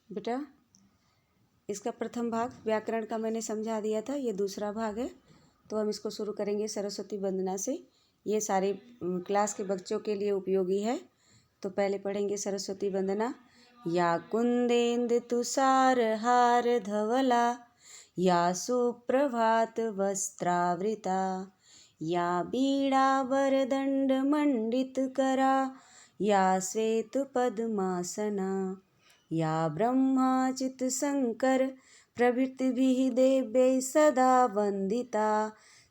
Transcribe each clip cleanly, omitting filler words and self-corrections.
बेटा इसका प्रथम भाग व्याकरण का मैंने समझा दिया था, ये दूसरा भाग है। तो हम इसको शुरू करेंगे सरस्वती वंदना से। ये सारे क्लास के बच्चों के लिए उपयोगी है। तो पहले पढ़ेंगे सरस्वती वंदना। या कुंदेन्दु तुषार हार धवला, या सुप्रभात वस्त्रावृता, या बीड़ा वरदंड मंडित करा, या श्वेत पद्मासना, या ब्रह्माचित शंकर प्रभृतिभिः देव्यै सदा वंदिता,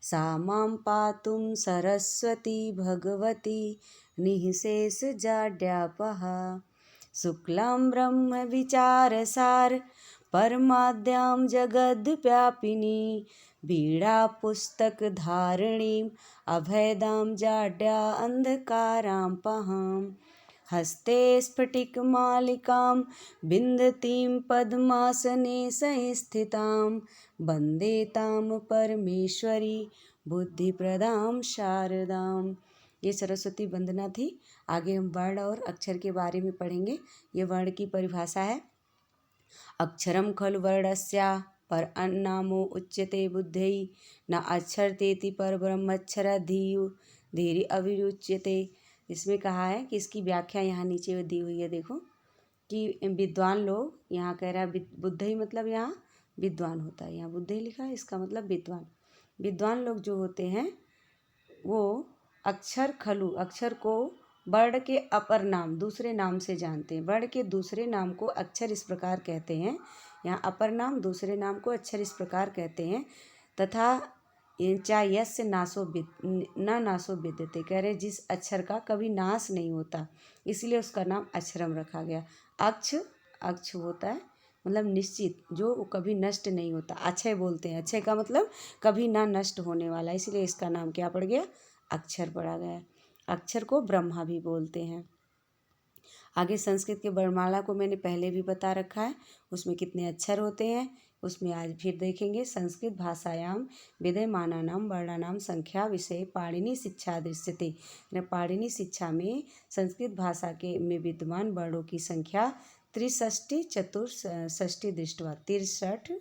सा मां पातुं सरस्वती भगवती निःशेष जाड्यापहा। शुक्लां ब्रह्म विचारसार परमाद्यां जगद्व्यापिनी, बीड़ा पुस्तक धारिणीं अभेदां जाड्या अंधकारां पहां। हस्ते स्फटिकमालिकां विन्दतीं पद्मासने संस्थितां, वन्दे तां परमेश्वरी बुद्धिप्रदां शारदां। ये सरस्वती वंदना थी। आगे हम वर्ण और अक्षर के बारे में पढ़ेंगे। ये वर्ण की परिभाषा है। अक्षरम खलु वर्णस्या पर अन्नामो उच्यते बुद्धि, न अक्षरतेति पर ब्रह्मक्षर धीरि अभिरुच्यते। इसमें कहा है कि इसकी व्याख्या यहाँ नीचे दी हुई है। देखो कि विद्वान लोग, यहाँ कह रहा है बुद्धि मतलब यहाँ विद्वान होता है, यहाँ बुद्धि लिखा है, इसका मतलब विद्वान। विद्वान लोग जो होते हैं वो अक्षर खलु, अक्षर को वर्ण के अपर नाम दूसरे नाम से जानते हैं। वर्ण के दूसरे नाम को अक्षर इस प्रकार कहते हैं। यहाँ अपर नाम दूसरे नाम को अक्षर इस प्रकार कहते हैं। तथा चा यस्य नाशो न नाशो विद्यते, कह रहे जिस अक्षर का कभी नाश नहीं होता, इसलिए उसका नाम अक्षरम रखा गया। अक्ष होता है मतलब निश्चित, जो कभी नष्ट नहीं होता। अक्षय बोलते हैं, अक्षय का मतलब कभी ना नष्ट होने वाला, इसलिए इसका नाम क्या पड़ गया, अक्षर पड़ा गया। अक्षर को ब्रह्मा भी बोलते हैं। आगे संस्कृत के वर्णमाला को मैंने पहले भी बता रखा है, उसमें कितने अक्षर होते हैं उसमें आज फिर देखेंगे। संस्कृत भाषायाम विद्यमानानां वर्णानां संख्या विषय पाणिनि शिक्षा दृश्यते। पाणिनि शिक्षा में संस्कृत भाषा के में विद्यमान वर्णों की संख्या 63 चतुष्षष्टि दृष्टवा 63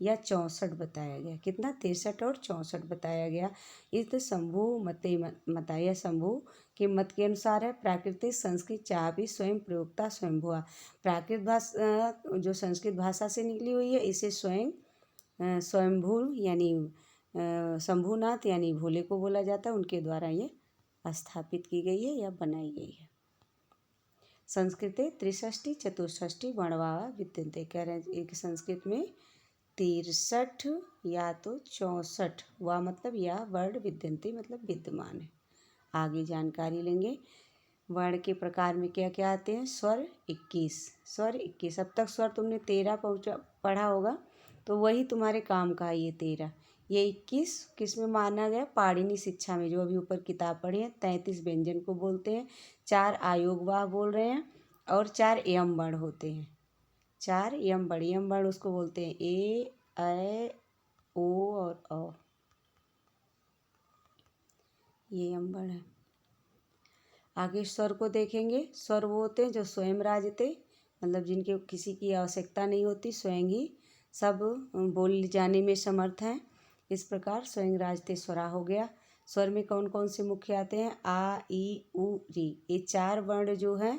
या 64 बताया गया। कितना, 63 और 64 बताया गया। इस शंभु मते मता, यह शंभु के मत के अनुसार है। प्राकृतिक संस्कृत चापी स्वयं प्रयोक्ता स्वयंभुआ। प्राकृत भाषा जो संस्कृत भाषा से निकली हुई है, इसे स्वयं स्वयंभू यानी शंभुनाथ यानी भोले को बोला जाता है, उनके द्वारा ये स्थापित की गई है या बनाई गई है। संस्कृते 63 चतुष्षष्टि वर्णवा विद्यन्ते, कह रहे हैं एक संस्कृत में 63 या तो 64 वा मतलब या वर्ण विद्यन्ते मतलब विद्यमान है। आगे जानकारी लेंगे। वर्ण के प्रकार में क्या क्या आते हैं। स्वर 21, स्वर 21। अब तक स्वर तुमने 13 पढ़ा होगा, तो वही तुम्हारे काम का है। ये 13, ये 21 किस में माना गया, पाणिनि शिक्षा में, जो अभी ऊपर किताब पढ़ी है। 33 व्यंजन को बोलते हैं, 4 आयोगवाह बोल रहे हैं, और 4 यम वर्ण होते हैं। 4 यम वर्ण, यम वर्ण उसको बोलते हैं ए, ऐ, ओ और औ, ये यम वर्ण है। आगे स्वर को देखेंगे। स्वर वो होते हैं जो स्वयं राजते, मतलब जिनके किसी की आवश्यकता नहीं होती, स्वयं ही सब बोल जाने में समर्थ हैं। इस प्रकार स्वयं राजते स्वरा हो गया। स्वर में कौन कौन से मुख्य आते हैं, आ, ई, उ, री। ये 4 वर्ण जो हैं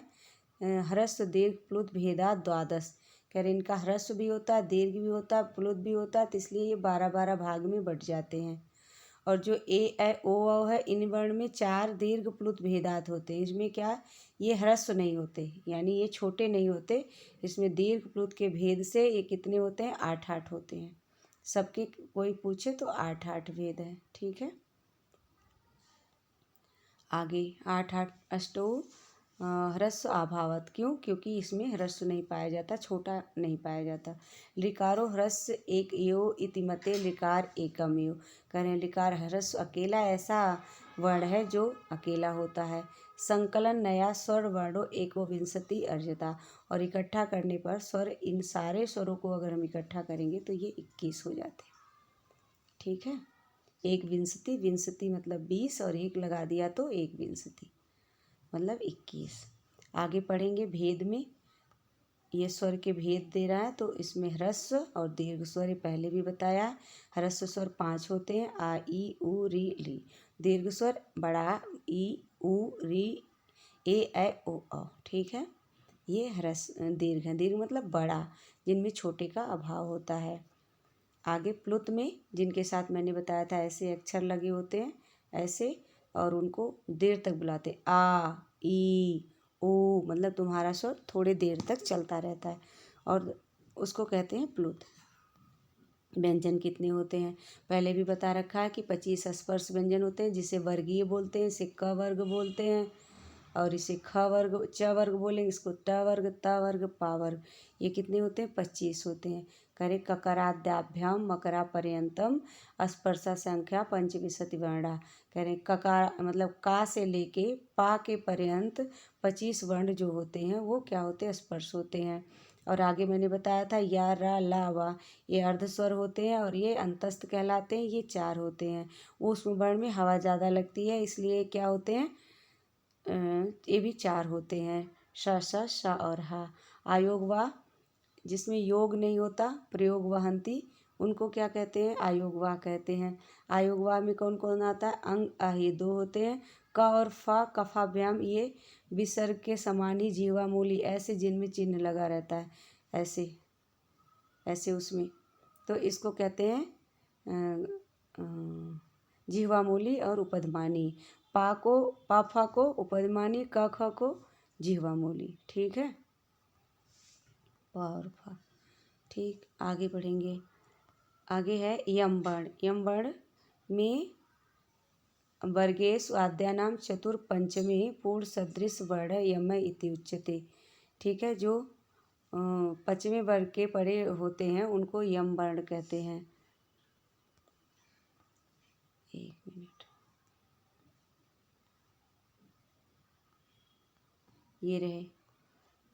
ह्रस्व दीर्घ प्लुत भेदा द्वादश, कह रहे इनका ह्रस्व भी होता है, दीर्घ भी होता है, प्लुत भी होता है, तो इसलिए ये 12-12 भाग में बट जाते हैं। और जो ए, ऐ, ओ, औ है, इन वर्ण में 4 दीर्घ प्लुत भेदात होते हैं। इसमें क्या, ये ह्रस्व नहीं होते, यानी ये छोटे नहीं होते। इसमें दीर्घ प्लुत के भेद से ये कितने होते हैं, 8-8 होते हैं। सबके कोई पूछे तो 8-8 भेद है। ठीक है। आगे 8-8 अष्टौ ह्रस्व अभावत, क्यों, क्योंकि इसमें ह्रस्व नहीं पाया जाता, छोटा नहीं पाया जाता। लिकारो ह्रस्व एक यो इति मते लिकार एकम यो, कह रहे हैं लिकार ह्रस्व अकेला ऐसा वर्ण है जो अकेला होता है। संकलन नया स्वर वर्णों एकोविंशति अर्जता, और इकट्ठा करने पर स्वर, इन सारे स्वरों को अगर हम इकट्ठा करेंगे तो ये 21 हो जाते हैं। ठीक है। एक विंशति, विंशति मतलब 20, और एक लगा दिया तो एक विंशति मतलब 21। आगे पढ़ेंगे भेद में। ये स्वर के भेद दे रहा है। तो इसमें ह्रस्व और दीर्घ स्वर पहले भी बताया। ह्रस्व स्वर 5 होते हैं, आ ई उ री ली। दीर्घ स्वर बड़ा ई उ री ए ऐ ओ औ। ठीक है, ये ह्रस्व दीर्घ है। दीर्घ मतलब बड़ा, जिनमें छोटे का अभाव होता है। आगे प्लुत में, जिनके साथ मैंने बताया था ऐसे अक्षर लगे होते हैं, ऐसे, और उनको देर तक बुलाते, आ ई ओ, मतलब तुम्हारा स्वर थोड़े देर तक चलता रहता है, और उसको कहते हैं प्लुत। व्यंजन कितने होते हैं पहले भी बता रखा है कि 25 स्पर्श व्यंजन होते हैं, जिसे वर्गीय बोलते हैं, इसे क वर्ग बोलते हैं, और इसे ख वर्ग च वर्ग बोलेंगे, इसको ट वर्ग त वर्ग पा वर्ग। ये कितने होते हैं? 25 होते हैं। करे ककाराद्याभ्याम मकरा पर्यंतम स्पर्शा संख्या पंचविंशति वर्णा। कह रहे ककार मतलब का से लेके पा के पर्यंत 25 वर्ण जो होते हैं वो क्या होते हैं? स्पर्श होते हैं। और आगे मैंने बताया था या रा ला वा, ये अर्ध स्वर होते हैं और ये अंतस्थ कहलाते हैं, ये 4 होते हैं। ऊष्म वर्ण में हवा ज़्यादा लगती है, इसलिए क्या होते हैं? ये भी 4 होते हैं, श श श और हा। आयोग वा, जिसमें योग नहीं होता, प्रयोग वहंती, उनको क्या कहते हैं? आयोगवाह कहते हैं। आयोगवाह में कौन कौन आता है? अंग आ, ये 2 होते हैं। क और फ कफाभ्याम, ये विसर्ग के समान ही जीवा मूली, ऐसे जिनमें चिन्ह लगा रहता है, ऐसे ऐसे उसमें, तो इसको कहते हैं जिह्वामूली और उपधमानी। पा को पा फा को उपधमानी, क ख को जिह्वामूली। ठीक है, पा और फा। ठीक, आगे बढ़ेंगे। आगे है यम वर्ण। यम वर्ण में वर्गेषु आद्यानां चतुर्पंचमे पूर्ण सदृश वर्ण यम इति उच्यते। ठीक है, जो पंचमे वर्ग के परे होते हैं उनको यम वर्ण कहते हैं। एक मिनट, ये रहे।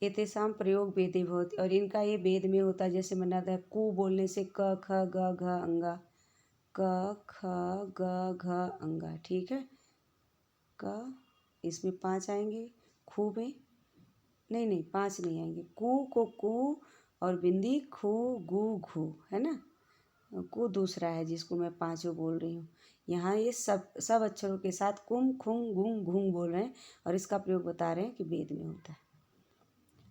एतेषां प्रयोग वेदे भवति, और इनका ये वेद में होता है। जैसे मना था कु बोलने से क ख ग घ अंगा, क ख ग घ अंगा। ठीक है, क इसमें 5 आएंगे, खू में नहीं नहीं 5 नहीं आएंगे। कु को कु और बिंदी खू गु घू, है ना। कु दूसरा है जिसको मैं 5 बोल रही हूँ। यहाँ ये सब अक्षरों के साथ कुम खुम गुम घूम बोल रहे हैं, और इसका प्रयोग बता रहे हैं कि वेद में होता है।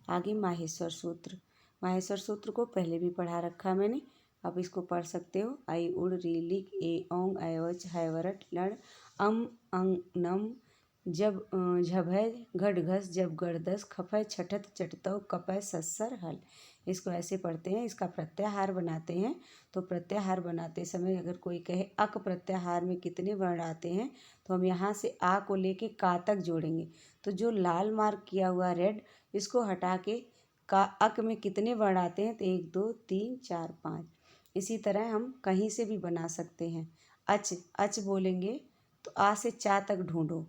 आगे माहेश्वर सूत्र। माहेश्वर सूत्र को पहले भी पढ़ा रखा मैंने, अब इसको पढ़ सकते हो। आई उड़ री लिक ए ओंग ऐवच हैवरट लड़ अम अंग नम जब झभय घट घस जब गढ़दस खफय छठत चटतव कपय सस्सर हल। इसको ऐसे पढ़ते हैं, इसका प्रत्याहार बनाते हैं। तो प्रत्याहार बनाते समय अगर कोई कहे अक प्रत्याहार में कितने वर्ण आते हैं, तो हम यहाँ से आ को लेके का तक जोड़ेंगे। तो जो लाल मार्क किया हुआ रेड, इसको हटा के का अक में कितने वर्ण आते हैं, तो 1 2 3 4 5। इसी तरह हम कहीं से भी बना सकते हैं। अच बोलेंगे तो आ से चा तक ढूंढो।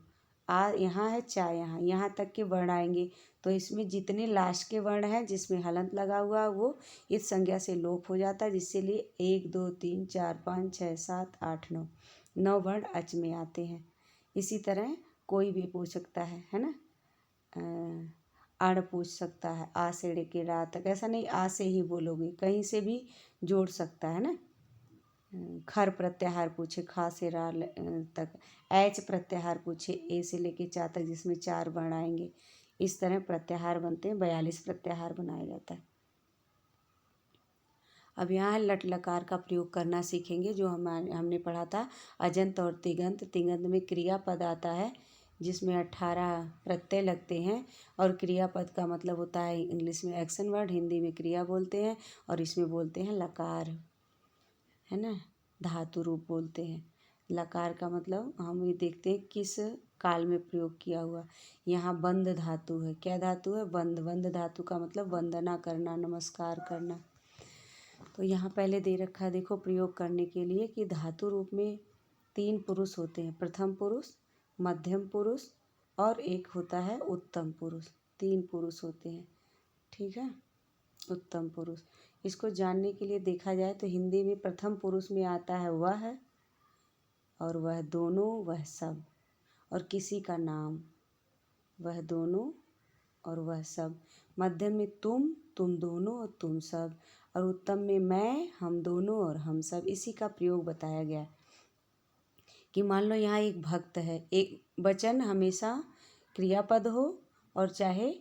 आ यहाँ है, चा यहाँ तक के वर्ण आएंगे। तो इसमें जितने लास्ट के वर्ण हैं जिसमें हलंत लगा हुआ वो इस संज्ञा से लोप हो जाता है, जिससे लिए 1 2 3 4 5 6 7 8 9 वर्ण अच में आते हैं। इसी तरह कोई भी पूछ सकता है ना। अण पूछ सकता है, आ से लेके रा तक, ऐसा नहीं आ से ही बोलोगे, कहीं से भी जोड़ सकता है ना। खर प्रत्याहार पूछे खा से रा तक, ऐच प्रत्याहार पूछे ए से लेके चा तक, जिसमें 4 वर्ण आएंगे। इस तरह प्रत्याहार बनते हैं, 42 प्रत्याहार बनाया जाता है। अब यहाँ लट लकार का प्रयोग करना सीखेंगे, जो हमने पढ़ा था अजंत और तिगंत। तिगंत में क्रियापद आता है जिसमें 18 प्रत्यय लगते हैं, और क्रियापद का मतलब होता है इंग्लिश में एक्शन वर्ड, हिंदी में क्रिया बोलते हैं, और इसमें बोलते हैं लकार, है ना, धातु रूप बोलते हैं। लकार का मतलब हम ये देखते हैं किस काल में प्रयोग किया हुआ। यहाँ बंद धातु है, क्या धातु है? बंद। बंद धातु का मतलब वंदना करना, नमस्कार करना। तो यहाँ पहले दे रखा है, देखो प्रयोग करने के लिए कि धातु रूप में 3 पुरुष होते हैं, प्रथम पुरुष, मध्यम पुरुष और एक होता है उत्तम पुरुष। 3 पुरुष होते हैं, ठीक है, उत्तम पुरुष। इसको जानने के लिए देखा जाए तो हिंदी में प्रथम पुरुष में आता है वह, और वह दोनों, वह सब, और किसी का नाम। वह दोनों और वह सब। मध्यम में तुम दोनों और तुम सब, और उत्तम में मैं, हम दोनों और हम सब। इसी का प्रयोग बताया गया कि मान लो यहाँ एक भक्त है, एक वचन हमेशा क्रियापद हो और चाहे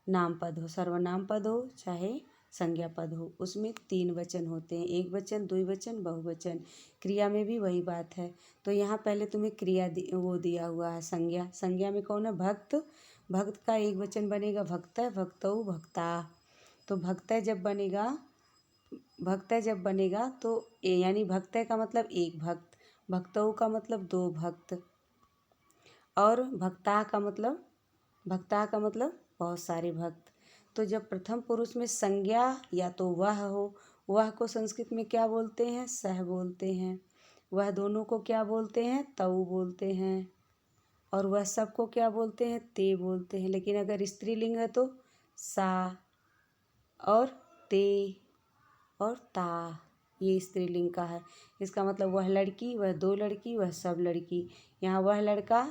नाम पद हो, सर्वनाम पद हो चाहे संज्ञा पद हो, उसमें 3 वचन होते हैं, एक वचन, द्विवचन, बहुवचन। क्रिया में भी वही बात है। तो यहाँ पहले तुम्हें क्रिया वो दिया हुआ है संज्ञा। संज्ञा में कौन है? भक्त। भक्त का एक वचन बनेगा भक्त, भक्तौ, भक्ता। तो भक्त जब बनेगा तो यानी भक्त का मतलब एक भक्त, भक्तौ का मतलब 2 भक्त, और भक्ता का मतलब बहुत सारे भक्त। तो जब प्रथम पुरुष में संज्ञा या तो वह हो, वह को संस्कृत में क्या बोलते हैं? सह बोलते हैं। वह दोनों को क्या बोलते हैं? तऊ बोलते हैं। और वह सब को क्या बोलते हैं? ते बोलते हैं। लेकिन अगर स्त्रीलिंग है तो सा और ते और ता, ये स्त्रीलिंग का है। इसका मतलब वह लड़की, वह 2 लड़की, वह सब लड़की। यहाँ वह लड़का,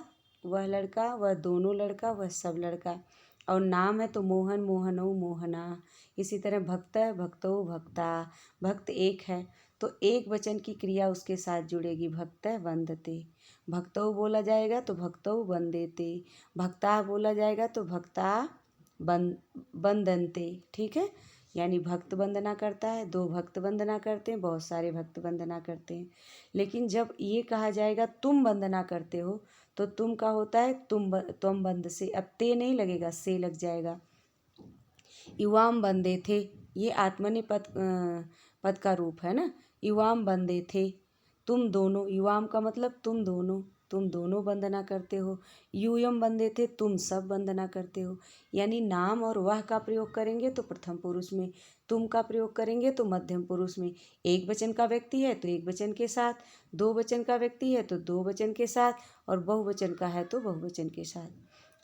वह दोनों लड़का, वह सब लड़का। और नाम है तो मोहन, मोहनौ, मोहना। इसी तरह भक्त है, भक्तौ, भक्ता। भक्त एक है तो एक वचन की क्रिया उसके साथ जुड़ेगी, भक्त वंदते। भक्तौ बोला जाएगा तो भक्तौ वंदेते। भक्ता बोला जाएगा तो भक्ता वंदन्ते। ठीक है, यानी भक्त वंदना करता है, 2 भक्त वंदना करते हैं, बहुत सारे भक्त वंदना करते हैं। लेकिन जब ये कहा जाएगा तुम वंदना करते हो, तो तुम का होता है तुम बंद से, अब ते नहीं लगेगा, से लग जाएगा। युवाम बंदे थे, ये आत्मने पद का रूप है ना। युवाम बंदे थे, तुम दोनों, युवाम का मतलब तुम दोनों वंदना करते हो। यूयम बंदे थे, तुम सब वंदना करते हो। यानी नाम और वह का प्रयोग करेंगे तो प्रथम पुरुष में, तुम का प्रयोग करेंगे तो मध्यम पुरुष में। एक वचन का व्यक्ति है तो एक वचन के साथ, 2 वचन का व्यक्ति है तो 2 वचन के साथ, और बहुवचन का है तो बहुवचन के साथ।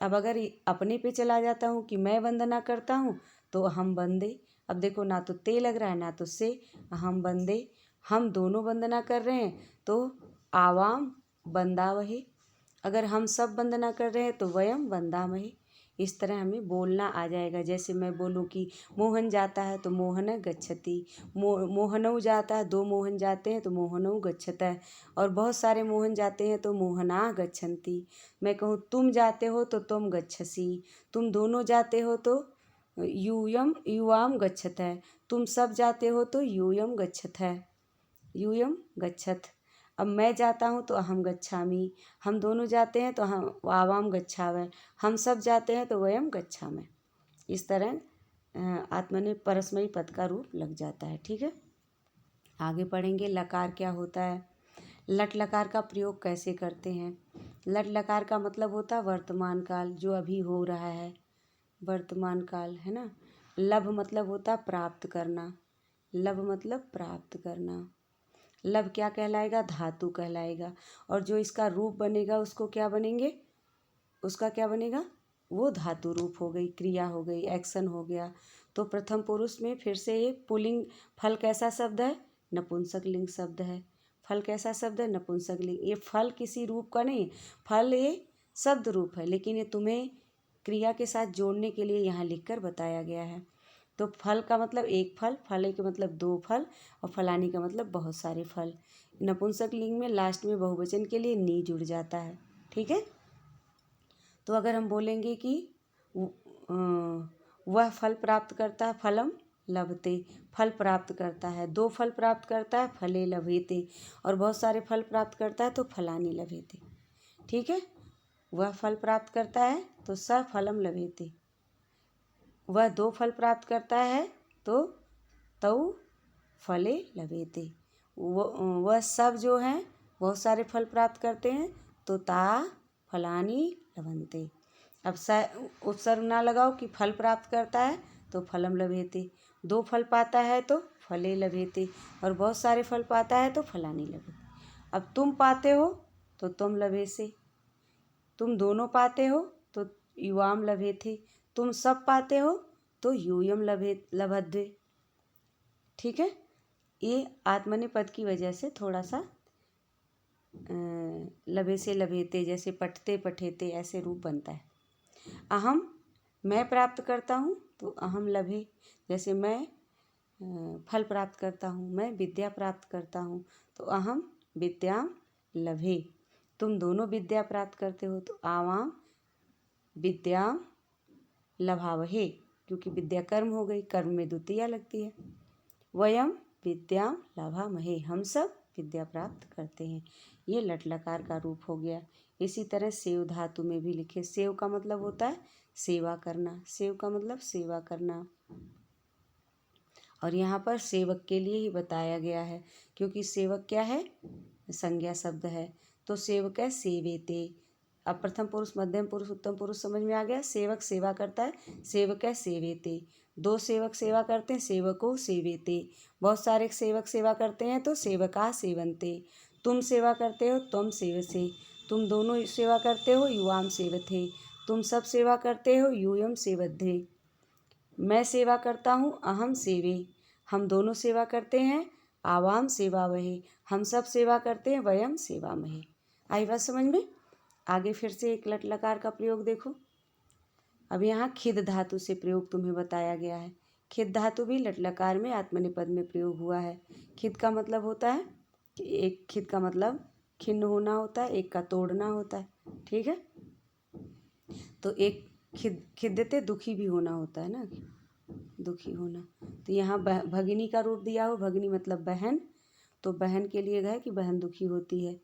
अब अगर अपने पे चला जाता हूँ कि मैं वंदना करता हूँ तो हम बंदे। अब देखो, ना तो ते लग रहा है ना तो से, हम बंदे। हम दोनों वंदना कर रहे हैं तो आवाम बंदावहे। अगर हम सब वंदना कर रहे हैं तो वयम वंदामहे। इस तरह हमें बोलना आ जाएगा। जैसे मैं बोलूँ कि मोहन जाता है तो मोहन गच्छति, मोहनऊ जाता है, 2 मोहन जाते हैं तो मोहनऊ गच्छतः, और बहुत सारे मोहन जाते हैं तो मोहना गच्छन्ति। मैं कहूँ तुम जाते हो तो तुम गच्छसि, तुम दोनों जाते हो तो युवाम गच्छतः, तुम सब जाते हो तो यूयम गच्छतः, यूयम गच्छत। अब मैं जाता हूँ तो अहम गच्छामि, हम दोनों जाते हैं तो हम आवाम गच्छावै, हम सब जाते हैं तो वयम गच्छामि। इस तरह आत्मने परस्मयी पद का रूप लग जाता है। ठीक है, आगे पढ़ेंगे लकार क्या होता है, लट लकार का प्रयोग कैसे करते हैं। लट लकार का मतलब होता है वर्तमान काल, जो अभी हो रहा है, वर्तमान काल है ना। लभ मतलब होता है प्राप्त करना, लभ मतलब प्राप्त करना। लभ क्या कहलाएगा? धातु कहलाएगा। और जो इसका रूप बनेगा उसको क्या बनेंगे? उसका क्या बनेगा? वो धातु रूप हो गई, क्रिया हो गई, एक्शन हो गया। तो प्रथम पुरुष में फिर से ये पुल्लिंग, फल कैसा शब्द है? नपुंसक लिंग शब्द है। फल कैसा शब्द है? नपुंसक लिंग। ये फल किसी रूप का नहीं, फल ये शब्द रूप है, लेकिन ये तुम्हें क्रिया के साथ जोड़ने के लिए यहाँ लिखकर बताया गया है। तो फल का मतलब एक फल, फले का मतलब 2 फल, और फलानी का मतलब बहुत सारे फल। नपुंसक लिंग में लास्ट में बहुवचन के लिए नी जुड़ जाता है। ठीक है, तो अगर हम बोलेंगे कि वह फल प्राप्त करता है, फलम लभते, फल प्राप्त करता है, 2 फल प्राप्त करता है, फले लभेते, और बहुत सारे फल प्राप्त करता है तो फलानी लभेते। ठीक है, वह फल प्राप्त करता है तो स फलम लभेते, वह 2 फल प्राप्त करता है तो तौ फले लभेते, वह सब जो हैं बहुत सारे फल प्राप्त करते हैं तो ता फलानी लभन्ते। अब उपसर्ग ना लगाओ कि फल प्राप्त करता है तो फलम लभेते, 2 फल पाता है तो फले लभेते, और बहुत सारे फल पाता है तो फलानी लभेते। अब तुम पाते हो तो तुम लभेसे, तुम दोनों पाते हो तो युवाम लभेथे, तुम सब पाते हो तो यूयम लभध्वे। ठीक है, ये आत्मने पद की वजह से थोड़ा सा लभे से लभेते, जैसे पठते पठेते, ऐसे रूप बनता है। अहम मैं प्राप्त करता हूँ तो अहम लभे, जैसे मैं फल प्राप्त करता हूँ, मैं विद्या प्राप्त करता हूँ, तो अहम विद्याम लभे। तुम दोनों विद्या प्राप्त करते हो, तो आवाम विद्याम लभावहे, क्योंकि विद्या कर्म हो गई, कर्म में द्वितीया लगती है। वयम विद्याम लभामहे, हम सब विद्या प्राप्त करते हैं। ये लट लकार का रूप हो गया। इसी तरह सेव धातु में भी लिखे। सेव का मतलब होता है सेवा करना, सेव का मतलब सेवा करना, और यहाँ पर सेवक के लिए ही बताया गया है, क्योंकि सेवक क्या है, संज्ञा शब्द है। तो सेवक है सेवेते। अब प्रथम पुरुष, मध्यम पुरुष, उत्तम पुरुष समझ में आ गया। सेवक सेवा करता है, सेवक है सेवेते। दो सेवक सेवा करते हैं, सेवको सेवेते। बहुत सारे सेवक सेवा करते हैं, तो सेवका सेवन्ते। तुम सेवा करते हो, तुम सेवसे। तुम दोनों सेवा करते हो, युवाम सेवथे। तुम सब सेवा करते हो, यूयम सेवध्ये। मैं सेवा करता हूँ, अहम सेवे। हम दोनों सेवा करते हैं, आवाम सेवा वहे। हम सब सेवा करते हैं, वयम सेवा महे। आई बात समझ में? आगे फिर से एक लट लकार का प्रयोग देखो। अब यहाँ खिद धातु से प्रयोग तुम्हें बताया गया है। खिद धातु भी लट लकार में आत्मनेपद में प्रयोग हुआ है। खिद का मतलब होता है कि एक, खिद का मतलब खिन्न होना होता है, एक का तोड़ना होता है, ठीक है। तो एक खिद्यते दुखी भी होना होता है ना, दुखी होना। तो यहाँ भगिनी का रूप दिया हो, भगिनी मतलब बहन, तो बहन के लिए है कि बहन दुखी होती है,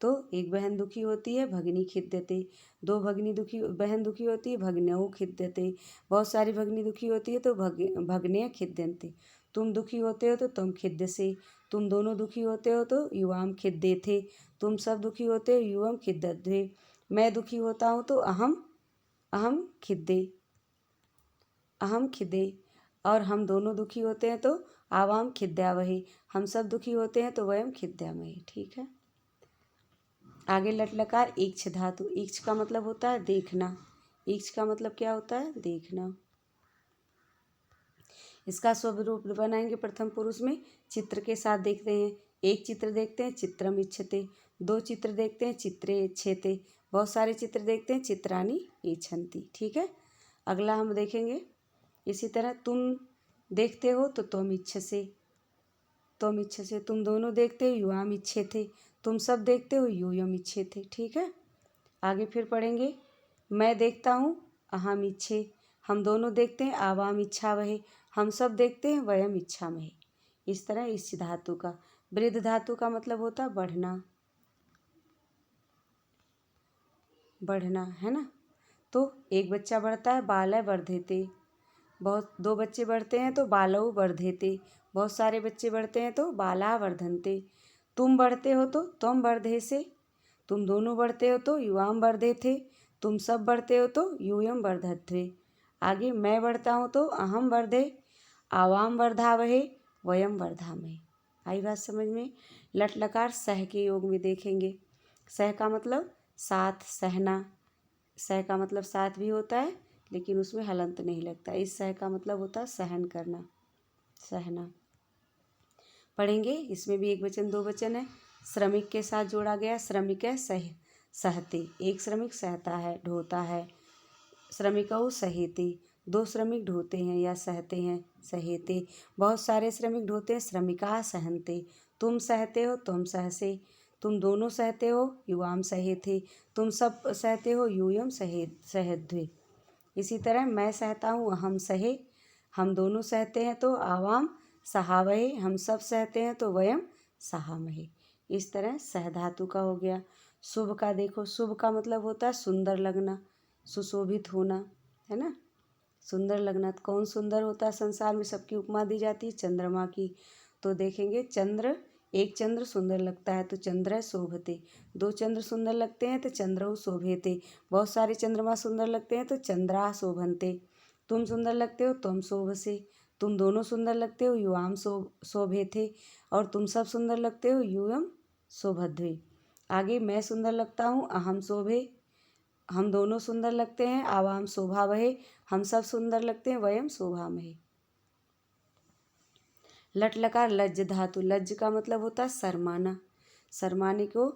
तो एक बहन दुखी होती है, भगिनी खिद्यते। दो भगिनी दुखी, बहन दुखी होती है, भगिन्यौ खिद्यते। बहुत सारी भगिनी दुखी होती है, तो भग्ने खिद्यन्ते। तुम दुखी होते हो, तो तुम खिद्यसे। तुम दोनों दुखी होते हो, तो युवाम खिद्येथे। तुम सब दुखी होते हो, युवम खिद्यध्वे। मैं दुखी होता हूँ, तो अहम खिद्दे, अहम खिदे। और हम दोनों दुखी होते हैं, तो आवाम खिद्यावहे। हम सब दुखी होते हैं, तो वयम खिद्यामहे, ठीक है। आगे लट लकार ईक्ष धातु। ईक्ष का मतलब होता है देखना। ईक्ष का मतलब क्या होता है, देखना। इसका स्वरूप बनाएंगे प्रथम पुरुष में, चित्र के साथ देखते हैं। एक चित्र देखते हैं, चित्रम इच्छते। दो चित्र देखते हैं, चित्रे इच्छेते। बहुत सारे चित्र देखते हैं, चित्राणी इच्छन्ति, ठीक है। अगला हम देखेंगे इसी तरह, तुम देखते हो, तो तुम इच्छसे, तुम इच्छसे। तुम दोनों देखते हो, युवाम इच्छे थे। तुम सब देखते हो, यूयम इच्छे थे, ठीक है। आगे फिर पढ़ेंगे, मैं देखता हूँ, अहम इच्छे। हम दोनों देखते हैं, आवाम इच्छा वहे। हम सब देखते हैं, वयम इच्छा महे। इस तरह इस धातु का। वृद्ध धातु का मतलब होता है बढ़ना, बढ़ना, है ना। तो एक बच्चा बढ़ता है, बालय वर्धेते। दो बच्चे बढ़ते हैं, तो बालौ वर्धेते। बहुत सारे बच्चे बढ़ते हैं, तो बाला वर्धन्ते। तुम बढ़ते हो, तो तुम वर्धेसे। तुम दोनों बढ़ते हो, तो युवाम वर्धेथे। तुम सब बढ़ते हो, तो यूयम वर्धध्वे। आगे मैं बढ़ता हूँ, तो अहम वर्धे, आवाम वर्धावहे, वयम वर्धामहे। आई बात समझ में? लट लकार सह के योग में देखेंगे। सह का मतलब साथ, सहना। सह का मतलब साथ भी होता है, लेकिन उसमें हलंत नहीं लगता। इस सह का मतलब होता है सहन करना, सहना। पढ़ेंगे, इसमें भी एक वचन दो वचन है। श्रमिक के साथ जोड़ा गया, श्रमिक है सहते। एक श्रमिक सहता है, ढोता है। श्रमिकौ सहेते। दो श्रमिक ढोते हैं या सहते हैं, सहेते। बहुत सारे श्रमिक ढोते हैं, श्रमिका सहन्ते। तुम सहते हो, तुम सहसे। तुम दोनों सहते हो, युवाम सहेते। तुम सब सहते हो, यूयम सहध्वे। इसी तरह मैं सहता हूँ, अहम सहे। हम दोनों सहते हैं, तो आवाम सहावहे। हम सब सहते हैं, तो वयम सहामहे। इस तरह सह धातु का हो गया। शुभ का देखो, शुभ का मतलब होता है सुंदर लगना, सुशोभित होना, है ना। सुंदर लगना, तो कौन सुंदर होता है संसार में? सबकी उपमा दी जाती है चंद्रमा की। तो देखेंगे, चंद्र, एक चंद्र सुंदर लगता है, तो चंद्र शोभते। दो चंद्र सुंदर लगते हैं, तो चंद्रौ शोभेते। बहुत सारे चंद्रमा सुंदर लगते हैं, तो चंद्रा शोभन्ते। तुम सुंदर लगते हो, तुम शोभसे। तुम दोनों सुंदर लगते हो, युवाम शोभेथे। और तुम सब सुंदर लगते हो, यूयम शोभध्वे। आगे मैं सुंदर लगता हूँ, अहम शोभे। हम दोनों सुंदर लगते हैं, आवाम शोभा वहे। हम सब सुंदर लगते हैं, वयम शोभामहे। लट लकार लज्ज धातु। लज्ज का मतलब होता है शर्माना। शर्माने को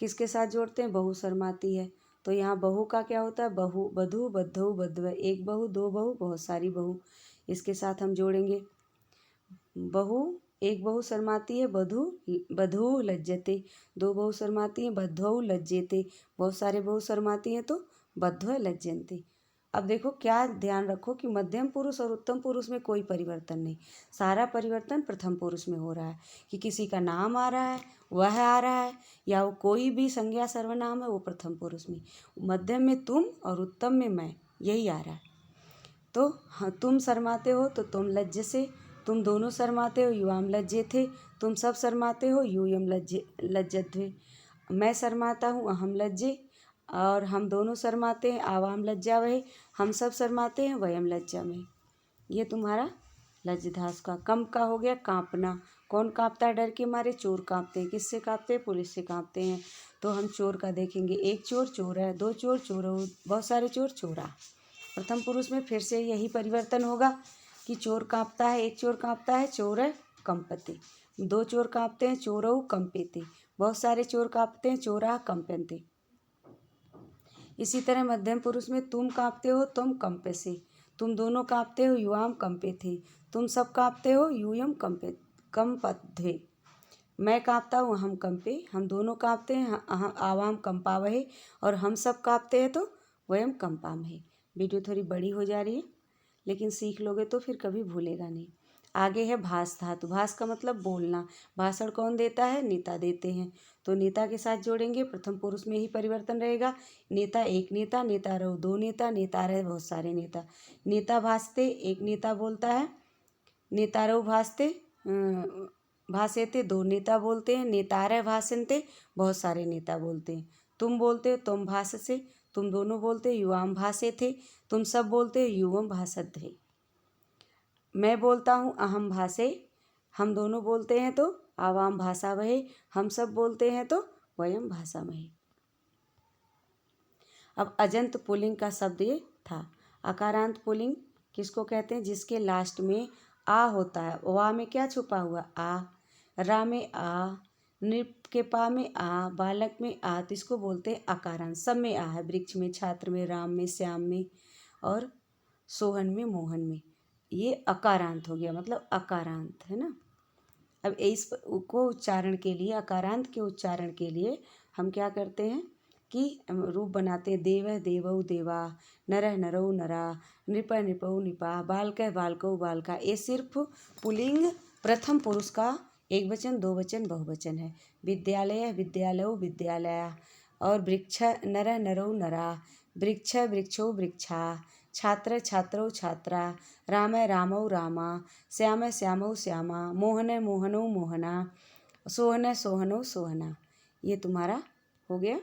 किसके साथ जोड़ते हैं? बहु शर्माती है, तो यहाँ बहू का क्या होता है, बहू, बधू, बद्धऊ, बद्धव, एक बहू, दो बहू, बहुत सारी बहू। इसके साथ हम जोड़ेंगे बहू, एक बहू शर्माती है, बधू लज्जते, दो बहू शर्माती हैं, बद्धऊ लज्जेते, बहुत सारे बहू शर्माती हैं तो बद्धव लज्जन्ते। अब देखो क्या ध्यान रखो कि मध्यम पुरुष और उत्तम पुरुष में कोई परिवर्तन नहीं, सारा परिवर्तन प्रथम पुरुष में हो रहा है कि किसी का नाम आ रहा है, वह आ रहा है, या वो कोई भी संज्ञा सर्वनाम है वो प्रथम पुरुष में, मध्यम में तुम और उत्तम में मैं, यही आ रहा है। तो हाँ, तुम शर्माते हो तो तुम लज्ज से, तुम दोनों शर्माते हो युवाम लज्जे थे, तुम सब शर्माते हो यूयम लज्जध्वे, मैं शर्माता हूँ अहम लज्जे, और हम दोनों शर्माते हैं आवाम लज्जा वहे, हम सब शर्माते हैं वयम लज्जा में। ये तुम्हारा लज्जधास का। कम का हो गया कांपना, कौन कांपता है डर के मारे, चोर कांपते हैं, किससे कांपते हैं, पुलिस से कांपते हैं। तो हम चोर का देखेंगे, एक चोर चोर है, दो चोर चोर, बहुत सारे चोर चोरा। प्रथम पुरुष में फिर से यही परिवर्तन होगा कि चोर कांपता है, एक चोर कांपता है, चोर है कंपते, दो चोर कांपते हैं, चोरऊ कंपेते, बहुत सारे चोर कांपते हैं, चोरा कंपन्ते। इसी तरह मध्यम पुरुष में तुम कांपते हो, तुम कंपे से, तुम दोनों कांपते हो, युवाम कंपे थे, तुम सब कांपते हो, यूयम कंपे कंपध्वे, मैं कांपता हूँ हम कंपे, हम दोनों कांपते हैं, आवाम कंपावहे, और हम सब कांपते हैं तो वयम कंपामहे। वीडियो थोड़ी बड़ी हो जा रही है, लेकिन सीख लोगे तो फिर कभी भूलेगा नहीं। आगे है भास धातु। भास का मतलब बोलना। भाषण कौन देता है, नेता देते हैं, तो नेता के साथ जोड़ेंगे, प्रथम पुरुष में ही परिवर्तन रहेगा। नेता एक नेता, नेता रहो दो नेता, नेता रहे बहुत सारे नेता। नेता भासते, एक नेता बोलता है, नेता रहो भासते भाषेते, दो नेता बोलते हैं, नेतारय भाषन्ते, बहुत सारे नेता बोलते हैं। तुम बोलते हो तुम भाष से, तुम दोनों बोलते हो युवाम भाषे थे, तुम सब बोलते हो युवम भाषध्वे। मैं बोलता हूँ अहम भाषे, हम दोनों बोलते हैं तो आवाम भाषा वहे, हम सब बोलते हैं तो वयम भाषा वहे। अब अजंत पुल्लिंग का शब्द ये था। अकारांत पुल्लिंग किसको कहते हैं, जिसके लास्ट में आ होता है। वा में क्या छुपा हुआ, आ, रा में आ, नृप के पा में आ, बालक में आ, तो इसको बोलते हैं अकारांत। सब में आ है, वृक्ष में, छात्र में, राम में, श्याम में, और सोहन में, मोहन में, ये अकारांत हो गया, मतलब अकारांत है ना। अब इस को उच्चारण के लिए, अकारांत के उच्चारण के लिए हम क्या करते हैं कि रूप बनाते हैं। देवः देवौ देवा, नरः नरौ नरा, नृपः नृपौ नृपा, बालकः बालकौ बालका। ये सिर्फ पुल्लिंग प्रथम पुरुष का एक वचन, दो वचन, बहुवचन है। विद्यालय विद्यालयौ विद्यालया, और वृक्ष नरः नरौ नरा, वृक्ष वृक्षौ वृक्षा, छात्र छात्रौ छात्रा, राम रामौ रामा, श्याम श्यामौ श्यामा, मोहन मोहनौ मोहना, सोहन सोहनौ सोहना। ये तुम्हारा हो गया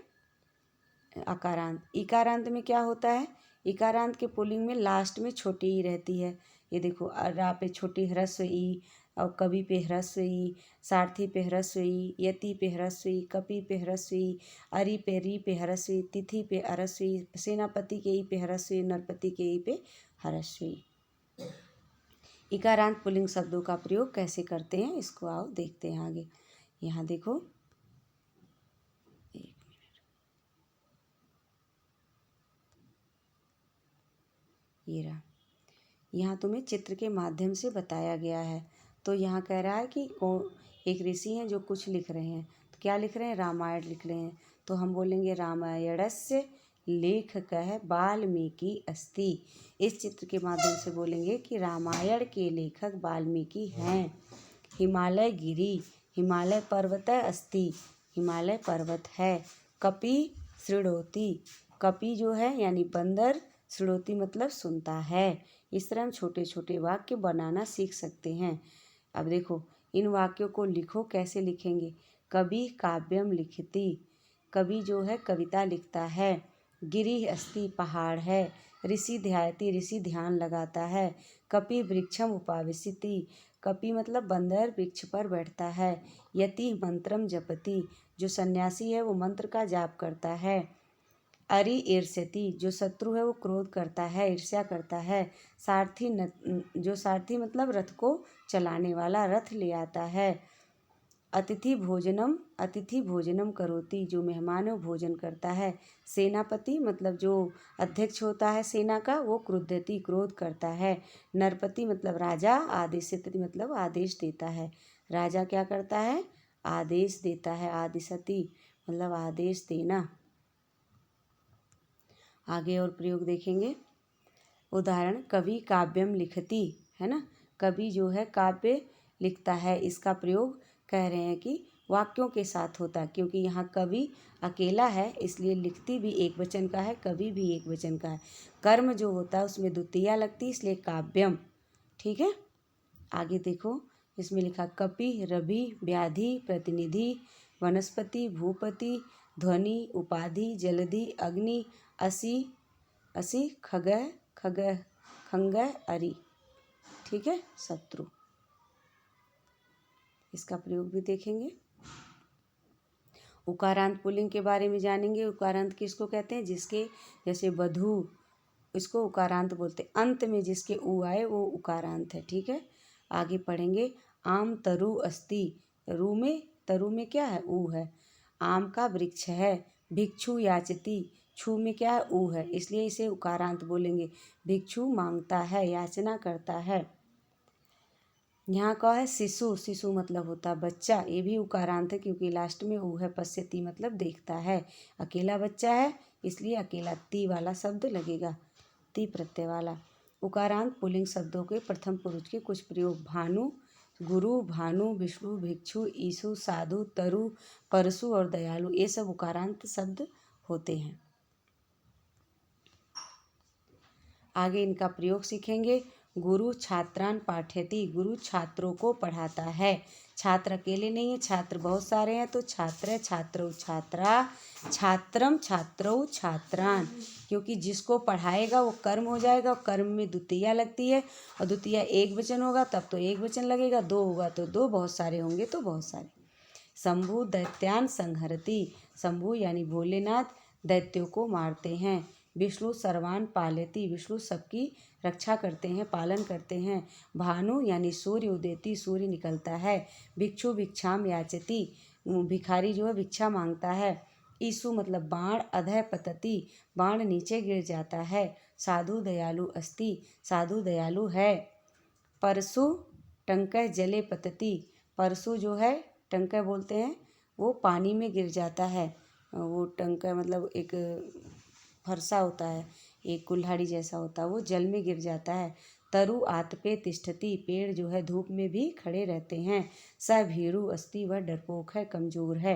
अकारांत। इकारांत में क्या होता है, इकारांत के पुल्लिंग में लास्ट में छोटी ई रहती है। ये देखो, रा पे छोटी ह्रस्व ई, और कवि पे ह्रस्व ई, सारथी पे ह्रस्व ई, यति पे ह्रस्व ई, कपि पे ह्रस्व ई, अरि पे री पे ह्रस्व ई, तिथि पे ह्रस्व ई, सेनापति के ई पे ह्रस्व ई, नरपति के ई पे ह्रस्व ई। इकारांत पुल्लिंग शब्दों का प्रयोग कैसे करते हैं, इसको आओ देखते हैं आगे। यहाँ देखो, ये रहा, यहाँ तुम्हें चित्र के माध्यम से बताया गया है। तो यहाँ कह रहा है कि एक ऋषि हैं जो कुछ लिख रहे हैं, तो क्या लिख रहे हैं, रामायण लिख रहे हैं। तो हम बोलेंगे रामायणस्य लेखकः वाल्मीकि अस्ति। इस चित्र के माध्यम से बोलेंगे कि रामायण के लेखक वाल्मीकि हैं। हिमालय गिरी, हिमालय पर्वत अस्ति, हिमालय पर्वत है। कपि शृणोति, कपि जो है यानी बंदर, शृणोति मतलब सुनता है। इस तरह हम छोटे छोटे वाक्य बनाना सीख सकते हैं। अब देखो, इन वाक्यों को लिखो, कैसे लिखेंगे। कवि काव्यम लिखति, कवि जो है कविता लिखता है। गिरि अस्ति, पहाड़ है। ऋषि ध्यायति, ऋषि ध्यान लगाता है। कपि वृक्षम उपाविशति, कपि मतलब बंदर वृक्ष पर बैठता है। यति मंत्रम जपति, जो सन्यासी है वो मंत्र का जाप करता है। अरि ईर्ष्यति, जो शत्रु है वो क्रोध करता है, ईर्ष्या करता है। सारथी जो सारथी मतलब रथ को चलाने वाला, रथ ले आता है। अतिथि भोजनम करोति, जो मेहमानों भोजन करता है। सेनापति मतलब जो अध्यक्ष होता है सेना का, वो क्रुद्धति क्रोध करता है। नरपति मतलब राजा, आदेशति मतलब आदेश देता है। राजा क्या करता है? आदेश देता है। आदिशति मतलब आदेश देना। आगे और प्रयोग देखेंगे। उदाहरण, कवि काव्यम लिखति, है ना, कवि जो है काव्य लिखता है। इसका प्रयोग कह रहे हैं कि वाक्यों के साथ होता है, क्योंकि यहाँ कवि अकेला है इसलिए लिखती भी एक वचन का है, कवि भी एक वचन का है। कर्म जो होता है उसमें द्वितीया लगती है, इसलिए काव्यम। ठीक है, आगे देखो, इसमें लिखा कपि, रवि, व्याधि, प्रतिनिधि, वनस्पति, भूपति, ध्वनि, उपाधि, जलधि, अग्नि, असी, खगः, खंगः, अरि। ठीक है, शत्रु। इसका प्रयोग भी देखेंगे। उकारांत पुल्लिंग के बारे में जानेंगे। उकारांत किसको कहते हैं? जिसके जैसे वधु, इसको उकारांत बोलते हैं। अंत में जिसके उ आए वो उकारांत है। ठीक है, आगे पढ़ेंगे। आम तरु अस्ति, तरु में क्या है? उ है। आम का वृक्ष है। भिक्षु याचति, छु में क्या है? उ है, इसलिए इसे उकारांत बोलेंगे। भिक्षु मांगता है, याचना करता है। यहाँ का है शिशु, शिशु मतलब होता है बच्चा, ये भी उकारांत है क्योंकि लास्ट में ऊ है। पश्यति मतलब देखता है। अकेला बच्चा है इसलिए अकेला ती वाला शब्द लगेगा, ती प्रत्यय वाला। उकारांत पुल्लिंग शब्दों के प्रथम पुरुष के कुछ प्रयोग। भानु, गुरु, भानु, विष्णु, भिक्षु, ईशु, साधु, तरु, परशु और दयालु, ये सब उकारांत शब्द होते हैं। आगे इनका प्रयोग सीखेंगे। गुरु छात्रान पाठयति, गुरु छात्रों को पढ़ाता है। छात्र अकेले नहीं है, छात्र बहुत सारे हैं, तो छात्र, छात्रौ, छात्रा, छात्रम, छात्रौ, छात्रान, क्योंकि जिसको पढ़ाएगा वो कर्म हो जाएगा। कर्म में द्वितीया लगती है और द्वितीया एक वचन होगा तब तो एक वचन लगेगा, दो होगा तो दो, बहुत सारे होंगे तो बहुत सारे। शंभु दैत्यान संहरति, शंभु यानी भोलेनाथ दैत्यों को मारते हैं। विष्णु सर्वान पालयति, विष्णु सबकी रक्षा करते हैं, पालन करते हैं। भानु यानी सूर्य उदेति, सूर्य निकलता है। भिक्षु भिक्षाम याचति, भिखारी जो है भिक्षा मांगता है। ईशु मतलब बाण, अधः पतति, बाण नीचे गिर जाता है। साधु दयालु अस्ति, साधु दयालु है। परशु टंकः जले पतति, परशु जो है टंकः बोलते हैं, वो पानी में गिर जाता है। वो टंकः मतलब एक फरसा होता है, एक कुल्हाड़ी जैसा होता है, वो जल में गिर जाता है। तरु आतपे तिष्ठति, पेड़ जो है धूप में भी खड़े रहते हैं। स भीरु अस्ति, वह डरपोक है, कमजोर है।